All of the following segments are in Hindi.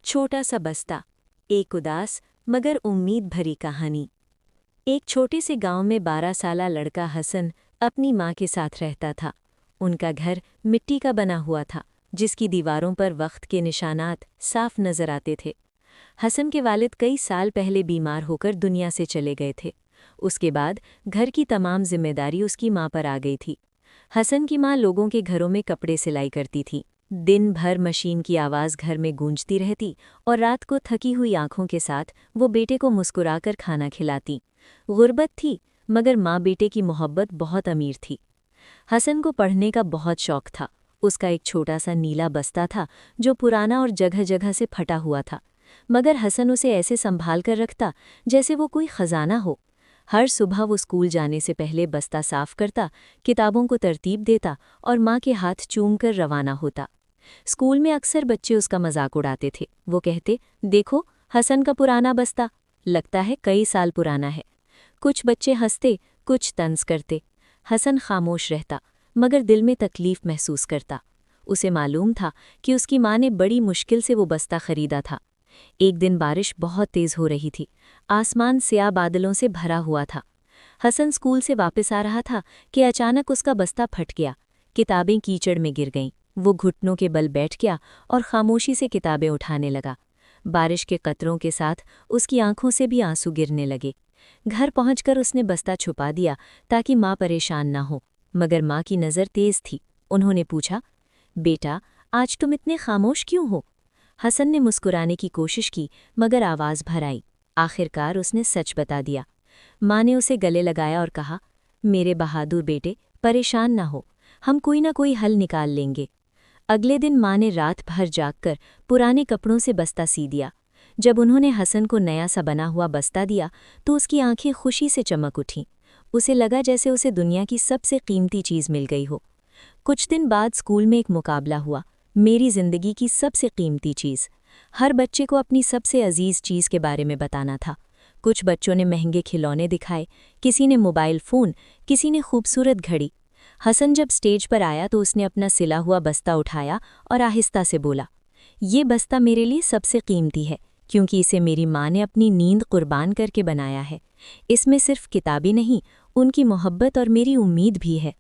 छोटा सा बस्ता, एक उदास मगर उम्मीद भरी कहानी। एक छोटे से गांव में 12 साला लड़का हसन अपनी माँ के साथ रहता था। उनका घर मिट्टी का बना हुआ था, जिसकी दीवारों पर वक्त के निशानात साफ नजर आते थे। हसन के वालिद कई साल पहले बीमार होकर दुनिया से चले गए थे। उसके बाद घर की तमाम जिम्मेदारी उसकी माँ पर आ गई थी। हसन की माँ लोगों के घरों में कपड़े सिलाई करती थी। दिन भर मशीन की आवाज़ घर में गूंजती रहती और रात को थकी हुई आंखों के साथ वो बेटे को मुस्कुराकर खाना खिलाती। गुर्बत थी, मगर माँ बेटे की मोहब्बत बहुत अमीर थी। हसन को पढ़ने का बहुत शौक था। उसका एक छोटा सा नीला बस्ता था जो पुराना और जगह जगह से फटा हुआ था, मगर हसन उसे ऐसे संभाल कर रखता जैसे वो कोई खजाना हो। हर सुबह वो स्कूल जाने से पहले बस्ता साफ करता, किताबों को तरतीब देता और माँ के हाथ चूम कर रवाना होता। स्कूल में अक्सर बच्चे उसका मजाक उड़ाते थे। वो कहते, देखो हसन का पुराना बस्ता, लगता है कई साल पुराना है। कुछ बच्चे हंसते, कुछ तंज करते। हसन खामोश रहता, मगर दिल में तकलीफ महसूस करता। उसे मालूम था कि उसकी माँ ने बड़ी मुश्किल से वो बस्ता खरीदा था। एक दिन बारिश बहुत तेज हो रही थी। आसमान स्याह बादलों से भरा हुआ था। हसन स्कूल से वापस आ रहा था कि अचानक उसका बस्ता फट गया। किताबें कीचड़ में गिर गईं। वो घुटनों के बल बैठ गया और खामोशी से किताबें उठाने लगा। बारिश के कतरों के साथ उसकी आंखों से भी आंसू गिरने लगे। घर पहुंचकर उसने बस्ता छुपा दिया ताकि माँ परेशान ना हो, मगर माँ की नज़र तेज थी। उन्होंने पूछा, बेटा आज तुम इतने खामोश क्यों हो? हसन ने मुस्कुराने की कोशिश की, मगर आवाज़ भर आई। आखिरकार उसने सच बता दिया। माँ ने उसे गले लगाया और कहा, मेरे बहादुर बेटे, परेशान ना हो, हम कोई ना कोई हल निकाल लेंगे। अगले दिन माँ ने रात भर जागकर पुराने कपड़ों से बस्ता सी दिया। जब उन्होंने हसन को नया सा बना हुआ बस्ता दिया तो उसकी आंखें खुशी से चमक उठीं। उसे लगा जैसे उसे दुनिया की सबसे कीमती चीज़ मिल गई हो। कुछ दिन बाद स्कूल में एक मुकाबला हुआ, मेरी ज़िंदगी की सबसे कीमती चीज़। हर बच्चे को अपनी सबसे अजीज़ चीज़ के बारे में बताना था। कुछ बच्चों ने महंगे खिलौने दिखाए, किसी ने मोबाइल फ़ोन, किसी ने खूबसूरत घड़ी। हसन जब स्टेज पर आया तो उसने अपना सिला हुआ बस्ता उठाया और आहिस्ता से बोला, ये बस्ता मेरे लिए सबसे कीमती है, क्योंकि इसे मेरी माँ ने अपनी नींद कुर्बान करके बनाया है। इसमें सिर्फ किताबें नहीं, उनकी मोहब्बत और मेरी उम्मीद भी है।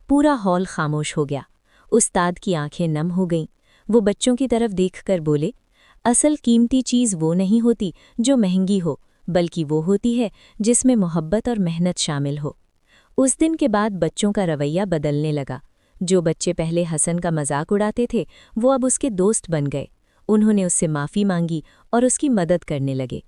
पूरा हॉल खामोश हो गया। उस्ताद की आंखें नम हो गईं। वो बच्चों की तरफ देखकर बोले, असल कीमती चीज़ वो नहीं होती जो महंगी हो, बल्कि वो होती है जिसमें मोहब्बत और मेहनत शामिल हो। उस दिन के बाद बच्चों का रवैया बदलने लगा। जो बच्चे पहले हसन का मजाक उड़ाते थे, वो अब उसके दोस्त बन गए। उन्होंने उससे माफ़ी मांगी और उसकी मदद करने लगे।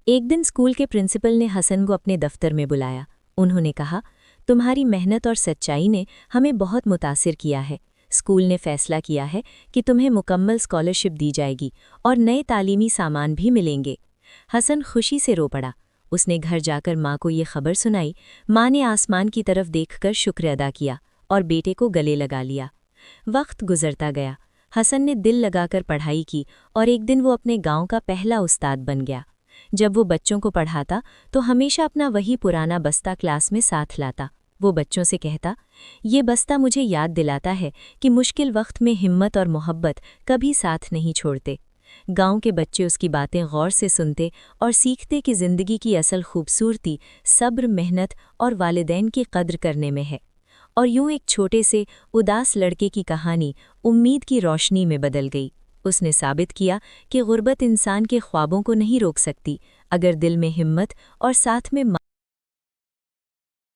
एक दिन स्कूल के प्रिंसिपल ने हसन को अपने दफ्तर में बुलाया। उन्होंने कहा, तुम्हारी मेहनत और सच्चाई ने हमें बहुत मुतासिर किया है। स्कूल ने फैसला किया है कि तुम्हें मुकम्मल स्कॉलरशिप दी जाएगी और नए तालीमी सामान भी मिलेंगे। हसन खुशी से रो पड़ा। उसने घर जाकर माँ को ये खबर सुनाई। माँ ने आसमान की तरफ देखकर शुक्र अदा किया और बेटे को गले लगा लिया। वक्त गुजरता गया। हसन ने दिल लगाकर पढ़ाई की और एक दिन वो अपने गांव का पहला उस्ताद बन गया। जब वो बच्चों को पढ़ाता तो हमेशा अपना वही पुराना बस्ता क्लास में साथ लाता। वो बच्चों से कहता, ये बस्ता मुझे याद दिलाता है कि मुश्किल वक्त में हिम्मत और मोहब्बत कभी साथ नहीं छोड़ते। गांव के बच्चे उसकी बातें गौर से सुनते और सीखते कि ज़िंदगी की असल खूबसूरती सब्र, मेहनत और वालिदैन की कद्र करने में है। और यूं एक छोटे से उदास लड़के की कहानी उम्मीद की रोशनी में बदल गई। उसने साबित किया कि गुर्बत इंसान के ख्वाबों को नहीं रोक सकती, अगर दिल में हिम्मत और साथ में